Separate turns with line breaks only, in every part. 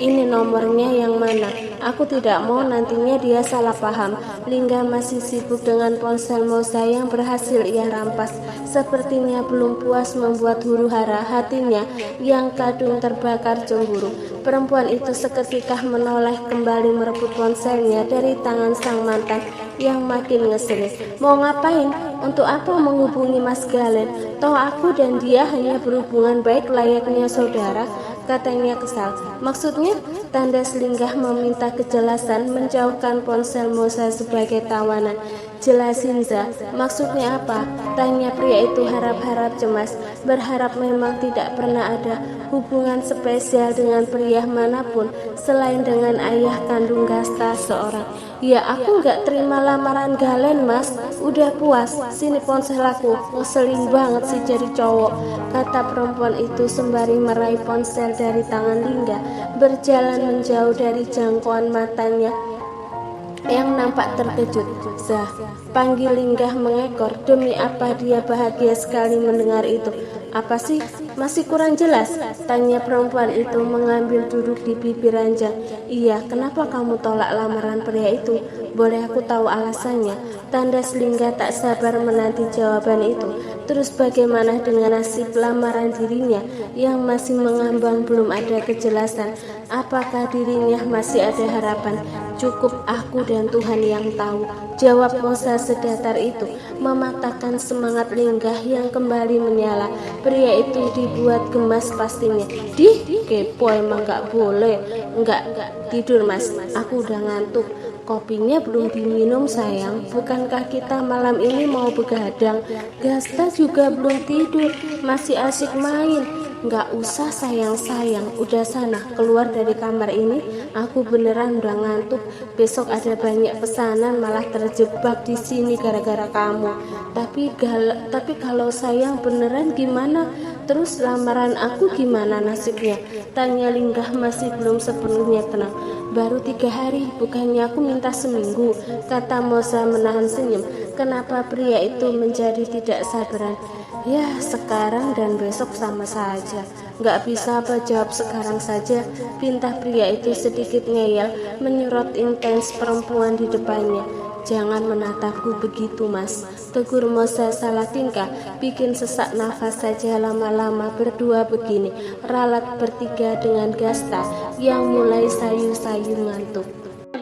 Ini nomornya yang mana? Aku tidak mau nantinya dia salah paham. Lingga masih sibuk dengan ponsel Moza yang berhasil ia rampas. Sepertinya belum puas membuat huru-hara hatinya yang kadung terbakar cemburu. Perempuan itu seketika menoleh kembali merebut ponselnya dari tangan sang mantan yang makin ngeselin. Mau ngapain? Untuk apa menghubungi Mas Galen? Toh aku dan dia hanya berhubungan baik layaknya saudara, katanya kesal. Maksudnya? Tanda Selinggah meminta kejelasan, menjauhkan ponsel Moza sebagai tawanan. Jelasin, Za, maksudnya apa? Tanya pria itu harap-harap cemas, berharap memang tidak pernah ada hubungan spesial dengan pria manapun selain dengan ayah kandung Gasta seorang. Ya aku gak terima lamaran Galen, Mas. Udah puas, sini ponsel aku. Ngeselin banget sih jadi cowok, kata perempuan itu sembari meraih ponsel dari tangan Lingga, berjalan menjauh dari jangkauan matanya yang nampak terkejut. Zah, panggil Lingga mengekor. Demi apa dia bahagia sekali mendengar itu. Apa sih? Masih kurang jelas? Tanya perempuan itu mengambil duduk di bibir ranjang. Iya, kenapa kamu tolak lamaran pria itu? Boleh aku tahu alasannya? Tanda Selingga tak sabar menanti jawaban itu. Terus bagaimana dengan nasib lamaran dirinya yang masih mengambang, belum ada kejelasan? Apakah dirinya masih ada harapan? Cukup aku dan Tuhan yang tahu, jawab Moza sedatar itu, mematahkan semangat Linggah yang kembali menyala. Pria itu dibuat gemas pastinya. Kepo emang gak boleh. Enggak, tidur Mas, aku udah ngantuk. Kopinya belum diminum sayang. Bukankah kita malam ini mau begadang? Gasta juga belum tidur, masih asik main. Nggak usah sayang-sayang, udah sana keluar dari kamar ini. Aku beneran udah ngantuk. Besok ada banyak pesanan, malah terjebak di sini gara-gara kamu. Tapi kalau sayang beneran gimana? Terus lamaran aku gimana nasibnya? Tanya Linggah masih belum sepenuhnya tenang. Baru 3 hari, bukannya aku minta seminggu, kata Moza menahan senyum. Kenapa pria itu menjadi tidak sabaran? Ya, sekarang dan besok sama saja. Nggak bisa apa jawab sekarang saja? Pinta pria itu sedikit ngeyel, menyurut intens perempuan di depannya. Jangan menatapku begitu, Mas, tegur Moza salah tingkah, bikin sesak nafas saja lama-lama berdua begini. Ralat bertiga dengan Gasta yang mulai sayu-sayu ngantuk.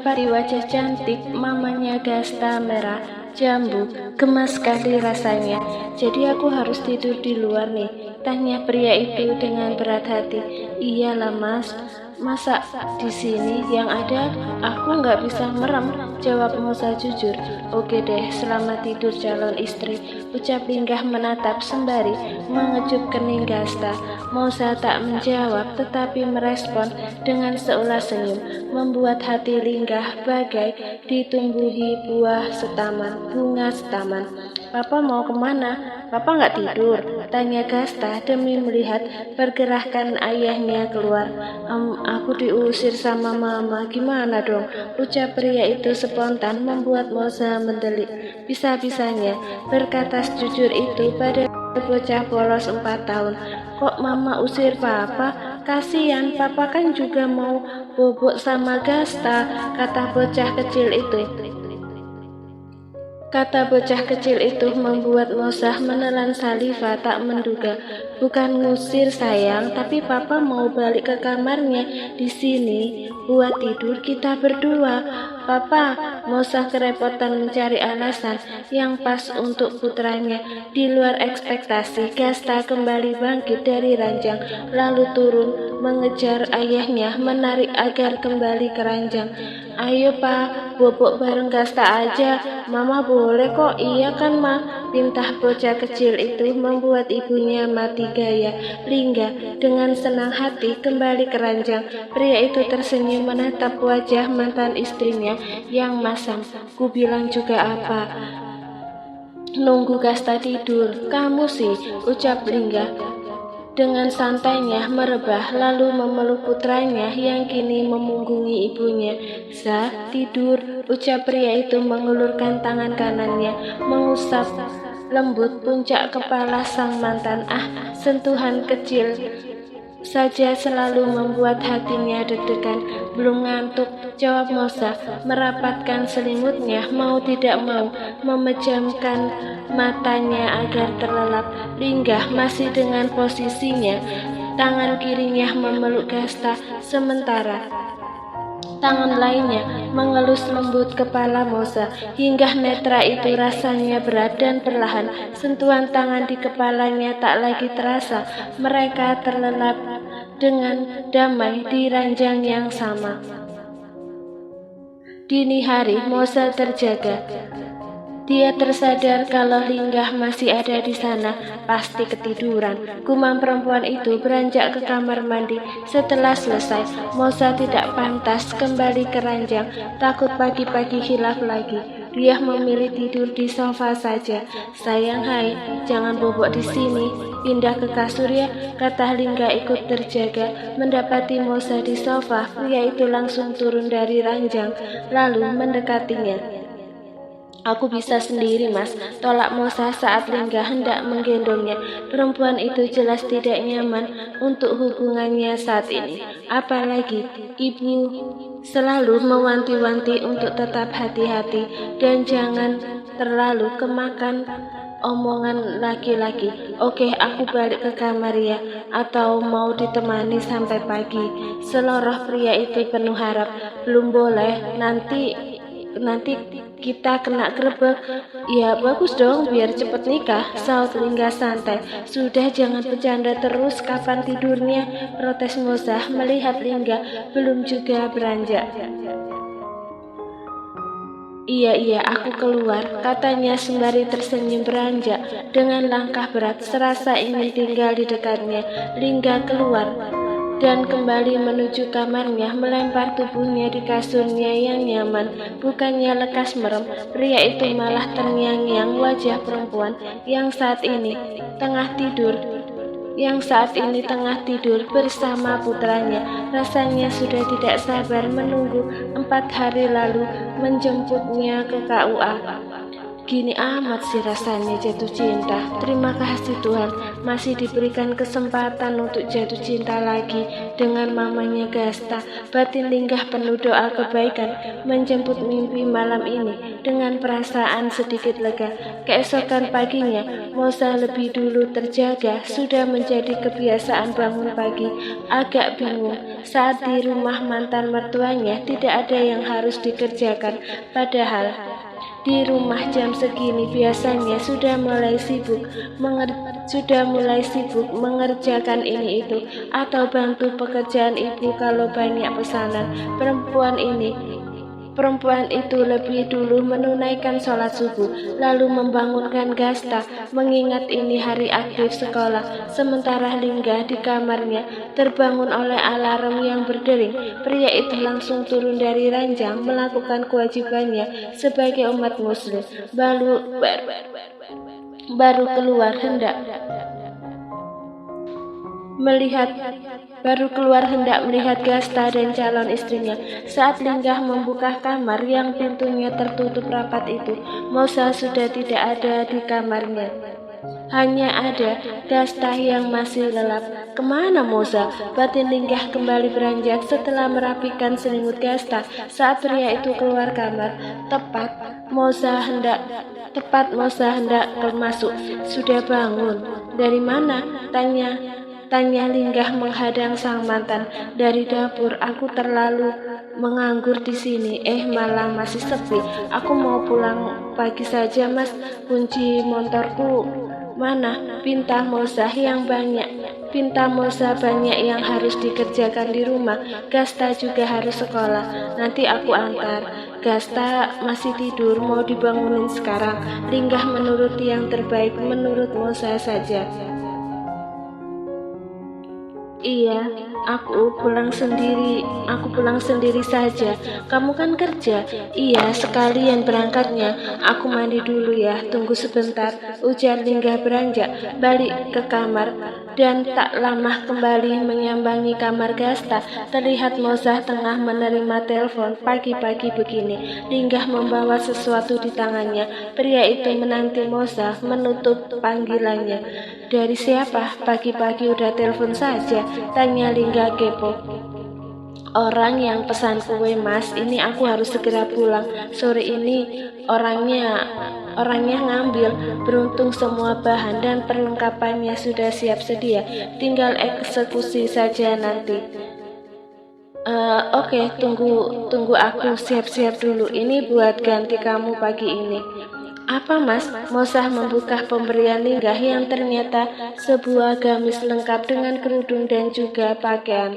Di wajah cantik mamanya Gasta merah jambu, gemas sekali rasanya. Jadi aku harus tidur di luar nih, tanya pria itu dengan berat hati. Iyalah Mas, masa di sini yang ada aku nggak bisa merem, jawab Moza jujur. Oke deh, selamat tidur calon istri, ucap Linggah menatap sembari mengecup kening Gasta. Moza tak menjawab tetapi merespon dengan seulas senyum, membuat hati Linggah bagai ditumbuhi bunga setaman. Papa mau kemana? Papa nggak tidur? Tanya Gasta demi melihat pergerakan ayahnya keluar. Aku diusir sama mama, gimana dong? Ucap pria itu spontan membuat Moza mendelik. Bisa-bisanya berkata jujur itu pada bocah polos 4 tahun. Kok mama usir papa? Kasihan, papa kan juga mau bobok sama Gasta, kata bocah kecil itu. Kata bocah kecil itu membuat Moza menelan saliva tak menduga. Bukan ngusir sayang, tapi papa mau balik ke kamarnya di sini buat tidur kita berdua. Papa, Moza kerepotan mencari alasan yang pas untuk putranya. Di luar ekspektasi, Gasta kembali bangkit dari ranjang, lalu turun mengejar ayahnya, menarik agar kembali ke ranjang. Ayo Pak, bobok bareng Gasta aja, Mama boleh kok. Iya kan Ma, pintah bocah kecil itu membuat ibunya mati gaya. Lingga dengan senang hati kembali ke ranjang. Pria itu tersenyum menatap wajah mantan istrinya yang masam. Ku bilang juga apa? Nunggu Gasta tidur. Kamu sih, ucap Lingga dengan santainya merebah, lalu memeluk putranya yang kini memunggungi ibunya. Zah, tidur, ucap pria itu mengulurkan tangan kanannya, mengusap lembut puncak kepala sang mantan. Sentuhan kecil saja selalu membuat hatinya deg-degan. Belum ngantuk, jawab Mosa, merapatkan selimutnya, mau tidak mau memejamkan matanya agar terlelap. Lingga masih dengan posisinya, tangan kirinya memeluk Gasta, sementara tangan lainnya mengelus lembut kepala Mosa hingga netra itu rasanya berat dan perlahan. Sentuhan tangan di kepalanya tak lagi terasa. Mereka terlelap dengan damai di ranjang yang sama. Dini hari, Mosa terjaga. Dia tersadar kalau Lingga masih ada di sana, pasti ketiduran. Gumam perempuan itu beranjak ke kamar mandi. Setelah selesai, Mosa tidak pantas kembali ke ranjang, takut pagi-pagi hilaf lagi. Dia memilih tidur di sofa saja. Sayang hai, jangan bobok di sini. Pindah ke kasur ya, kata Lingga ikut terjaga. Mendapati Mosa di sofa, pria itu langsung turun dari ranjang, lalu mendekatinya. Aku bisa sendiri mas, tolak Mosa saat Lingga hendak menggendongnya. Perempuan itu jelas tidak nyaman untuk hubungannya saat ini. Apalagi ibu selalu mewanti-wanti untuk tetap hati-hati dan jangan terlalu kemakan omongan laki-laki. Oke, aku balik ke kamar ya, atau mau ditemani sampai pagi. Seloroh pria itu penuh harap. Belum boleh, nanti kita kena grebek. Ya bagus dong, biar cepet nikah, saut Lingga santai. Sudah jangan bercanda terus, kapan tidurnya, protes Mosa melihat Lingga belum juga beranjak. Iya, aku keluar, katanya sembari tersenyum beranjak dengan langkah berat, serasa ingin tinggal di dekatnya. Lingga keluar dan kembali menuju kamarnya, melempar tubuhnya di kasurnya yang nyaman. Bukannya lekas merem, pria itu malah terngiang-ngiang wajah perempuan yang saat ini tengah tidur bersama putranya. Rasanya sudah tidak sabar menunggu 4 hari lalu menjemputnya ke KUA. Gini amat sih rasanya jatuh cinta. Terima kasih Tuhan, masih diberikan kesempatan untuk jatuh cinta lagi dengan mamanya Gasta. Batin Lingga penuh doa kebaikan menjemput mimpi malam ini dengan perasaan sedikit lega. Keesokan paginya, Mosa lebih dulu terjaga. Sudah menjadi kebiasaan bangun pagi. Agak bingung saat di rumah mantan mertuanya tidak ada yang harus dikerjakan. Padahal di rumah jam segini biasanya sudah mulai sibuk mengerjakan ini itu atau bantu pekerjaan ibu kalau banyak pesanan. Perempuan itu lebih dulu menunaikan sholat subuh, lalu membangunkan Gasta, mengingat ini hari aktif sekolah. Sementara Lingga di kamarnya terbangun oleh alarm yang berdering. Pria itu langsung turun dari ranjang melakukan kewajibannya sebagai umat muslim. Baru keluar hendak melihat Gasta dan calon istrinya. Saat Lingga membuka kamar yang pintunya tertutup rapat itu, Mosa sudah tidak ada di kamarnya. Hanya ada Gasta yang masih lelap. Kemana Mosa? Batin Lingga kembali beranjak setelah merapikan selimut Gasta. Saat pria itu keluar kamar, tepat Mosa hendak masuk. Sudah bangun? Dari mana? Tanya Lingga menghadang sang mantan. Dari dapur. Aku terlalu menganggur di sini. Malah masih sepi. Aku mau pulang pagi saja mas. Kunci motorku mana? Pinta Mosa banyak yang harus dikerjakan di rumah. Gasta juga harus sekolah. Nanti aku antar. Gasta masih tidur, mau dibangunin sekarang. Lingga menuruti yang terbaik menurut Mosa saja. Iya, aku pulang sendiri saja. Kamu kan kerja? Iya, sekalian berangkatnya. Aku mandi dulu ya, tunggu sebentar, ujar Lingga beranjak balik ke kamar Dan tak lama kembali menyambangi kamar Gasta, terlihat Moza tengah menerima telepon. Pagi-pagi begini, Linggah membawa sesuatu di tangannya. Pria itu menanti Moza menutup panggilannya. Dari siapa? Pagi-pagi udah telepon saja, tanya Linggah kepo. Orang yang pesan kue mas, ini aku harus segera pulang. Sore ini orangnya ngambil. Beruntung semua bahan dan perlengkapannya sudah siap sedia. Tinggal eksekusi saja nanti. Oke, tunggu aku siap-siap dulu. Ini buat ganti kamu pagi ini. Apa mas? Moza membuka pemberian Linggah yang ternyata sebuah gamis lengkap dengan kerudung dan juga pakaian.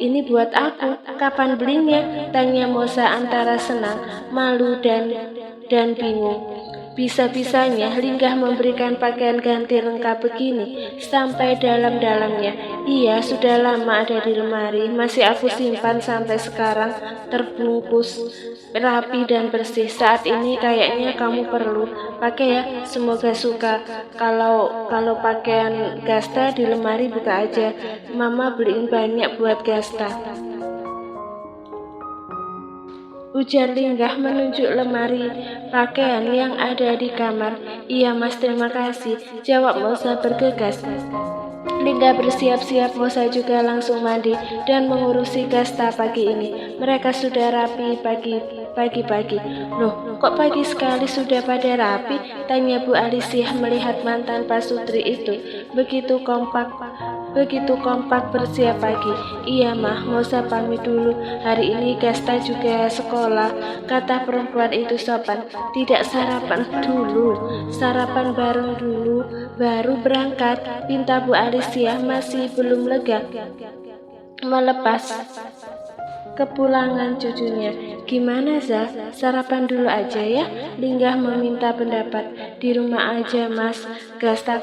Ini buat aku. Kapan belinya? Tanya Moza antara senang, malu dan bingung. Bisa-bisanya Linggah memberikan pakaian ganti lengkap begini sampai dalam-dalamnya. Iya, sudah lama ada di lemari, masih aku simpan sampai sekarang, terbungkus rapi dan bersih. Saat ini kayaknya kamu perlu pakai ya, semoga suka. Kalau pakaian Gasta di lemari buka aja, mama beliin banyak buat Gasta, ujar Linggah menunjuk lemari pakaian yang ada di kamar. Iya mas, terima kasih, jawab Moza bergegas. Linggah bersiap-siap, Moza juga langsung mandi dan mengurusi Gasta pagi ini. Mereka sudah rapi pagi-pagi. Loh, kok pagi sekali sudah pada rapi? Tanya Bu Alisih melihat mantan pasutri itu begitu kompak bersiap pagi. Iya mah, Moza pamit dulu. Hari ini Gasta juga sekolah, kata perempuan itu sopan. Tidak sarapan dulu, sarapan bareng dulu, baru berangkat, pinta Bu Alicia masih belum lega melepas kepulangan cucunya. Gimana Za? Sarapan dulu aja ya? Linggah meminta pendapat. Di rumah aja mas, Gasta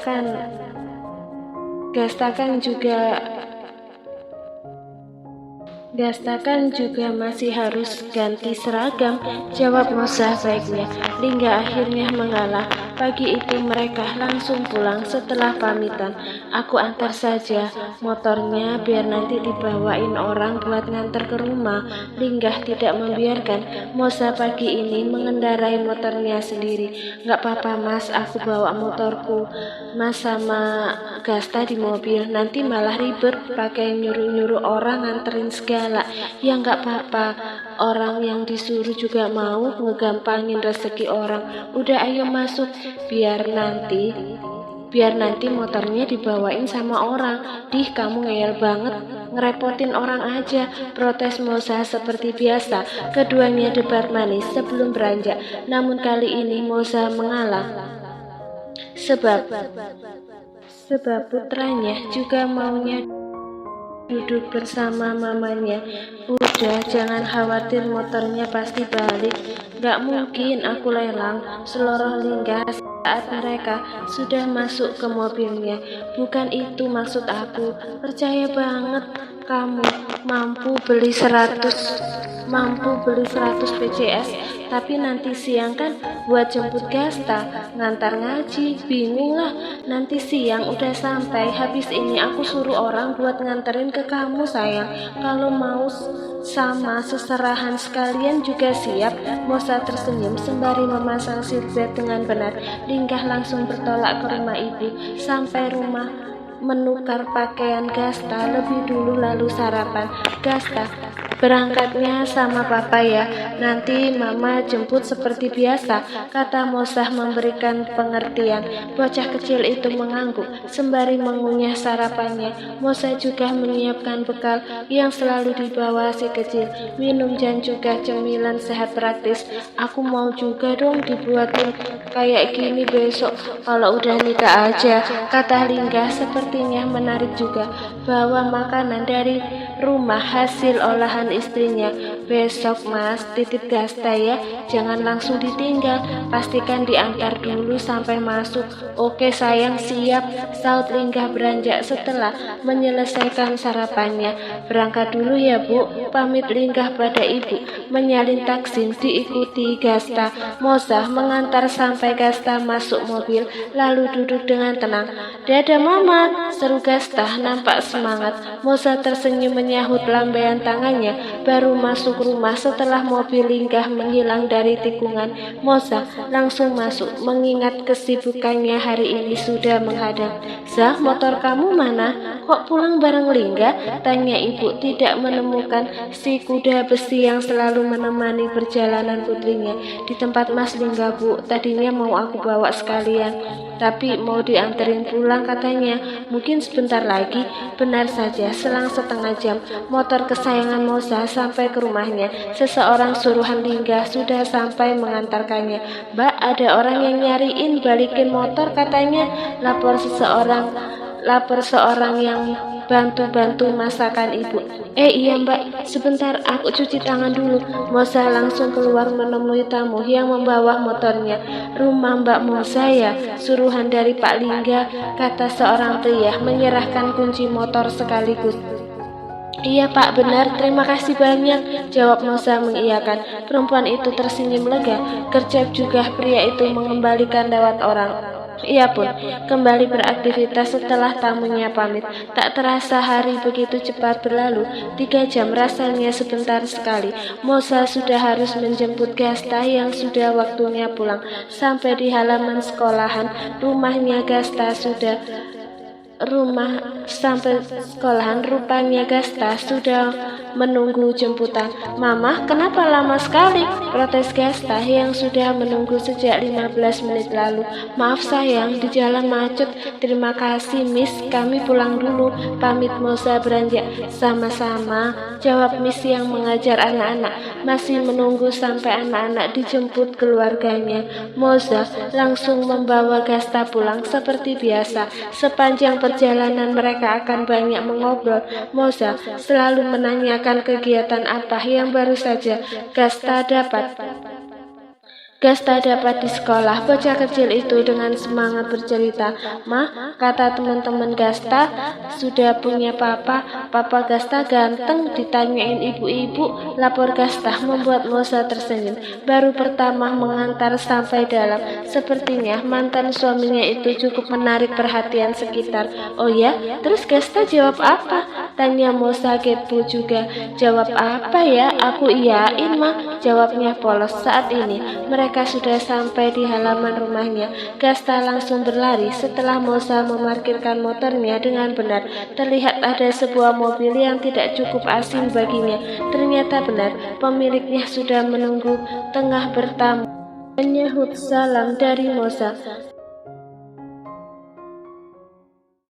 kan juga masih harus ganti seragam, jawab Moza baiknya. Linggah akhirnya mengalah. Pagi itu mereka langsung pulang setelah pamitan. Aku antar saja motornya biar nanti dibawain orang buat nganter ke rumah. Linggah tidak membiarkan Moza pagi ini mengendarai motornya sendiri. Gak apa-apa mas, aku bawa motorku. Mas sama Gasta di mobil, nanti malah ribet pakai nyuruh-nyuruh orang nganterin segala. Ya nggak apa-apa, orang yang disuruh juga mau ngegampangin rezeki orang. Udah ayo masuk, biar nanti motornya dibawain sama orang. Dih, kamu ngeyel banget, ngerepotin orang aja, protes Moza seperti biasa. Keduanya debat manis sebelum beranjak, namun kali ini Moza mengalah sebab putranya juga maunya duduk bersama mamanya. Udah, jangan khawatir, motornya pasti balik. Gak mungkin aku lelang, seloroh Linggah saat mereka sudah masuk ke mobilnya. Bukan itu maksud aku, percaya banget kamu mampu beli 100 PCS, tapi nanti siang kan buat jemput Gasta, ngantar ngaji, bingung lah. Nanti siang udah sampai, habis ini aku suruh orang buat nganterin ke kamu sayang. Kalau mau sama seserahan sekalian juga siap. Moza tersenyum sembari memasang seatbelt dengan benar. Linggah langsung bertolak ke rumah ibu. Sampai rumah menukar pakaian Gasta lebih dulu lalu sarapan. Gasta, berangkatnya sama papa ya, nanti mama jemput seperti biasa, kata Moza memberikan pengertian. Bocah kecil itu mengangguk sembari mengunyah sarapannya. Moza juga menyiapkan bekal yang selalu dibawa si kecil, minum dan juga cemilan sehat praktis. Aku mau juga dong dibuatin kayak gini besok kalau udah nikah aja, kata Linggah sepertinya menarik juga. Bawa makanan dari rumah hasil olahan istrinya. Besok Mas titip Gasta ya, jangan langsung ditinggal, pastikan diantar dulu sampai masuk. Oke sayang, siap, saut Lingga beranjak setelah menyelesaikan sarapannya. Berangkat dulu ya Bu, pamit Lingga pada ibu. Menyalin taksim diikuti Gasta. Moza mengantar sampai Gasta masuk mobil, lalu duduk dengan tenang. Dadah Mama, seru Gasta nampak semangat. Moza tersenyum menyahut lambaian tangannya, baru masuk rumah setelah mobil Lingga menghilang dari tikungan. Moza langsung masuk, mengingat kesibukannya hari ini sudah menghadang. Zah, motor kamu mana? Kok pulang bareng Lingga? Tanya ibu, tidak menemukan si kuda besi yang selalu menemani perjalanan putrinya. Di tempat Mas Lingga Bu, tadinya mau aku bawa sekalian, tapi mau dianterin pulang katanya, mungkin sebentar lagi. Benar saja, selang setengah jam motor kesayangan Moza sampai ke rumahnya. Seseorang suruhan Lingga sudah sampai mengantarkannya. Mbak, ada orang yang nyariin, balikin motor katanya, lapor seorang yang bantu-bantu masakan ibu. Iya Mbak, sebentar aku cuci tangan dulu. Moza langsung keluar menemui tamu yang membawa motornya. Rumah Mbak Moza ya? Suruhan dari Pak Lingga, kata seorang pria menyerahkan kunci motor sekaligus. Iya Pak, benar, terima kasih banyak, jawab Moza mengiyakan. Perempuan itu tersenyum lega, gercep juga pria itu mengembalikan lewat orang. Ia pun kembali beraktivitas setelah tamunya pamit. Tak terasa hari begitu cepat berlalu. 3 jam rasanya sebentar sekali. Moza sudah harus menjemput Gasta yang sudah waktunya pulang. Sampai di halaman sekolahan, sampai sekolahan rupanya Gasta sudah menunggu jemputan. Mama, kenapa lama sekali? Protes Gasta yang sudah menunggu sejak 15 menit lalu. Maaf sayang, di jalan macet. Terima kasih Miss, kami pulang dulu, pamit Moza beranjak. Sama-sama, jawab Miss yang mengajar anak-anak. Masih menunggu sampai anak-anak dijemput keluarganya. Moza langsung membawa Gasta pulang seperti biasa. Sepanjang perjalanan mereka akan banyak mengobrol. Moza selalu menanyakan kegiatan apa yang baru saja Gasta dapat di sekolah. Bocah kecil itu dengan semangat bercerita. Ma, kata teman-teman Gasta, sudah punya papa. Papa Gasta ganteng, ditanyain ibu-ibu, lapor Gasta, membuat Moza tersenyum. Baru pertama mengantar sampai dalam. Sepertinya mantan suaminya itu cukup menarik perhatian sekitar. Oh ya, terus Gasta jawab apa? Tanya Moza kepo juga. Jawab apa ya? Aku iyain mah, jawabnya polos. Saat ini mereka sudah sampai di halaman rumahnya. Gasta langsung berlari setelah Moza memarkirkan motornya dengan benar. Terlihat ada sebuah mobil yang tidak cukup asing baginya. Ternyata benar, pemiliknya sudah menunggu tengah bertamu. Menyahut salam dari Moza.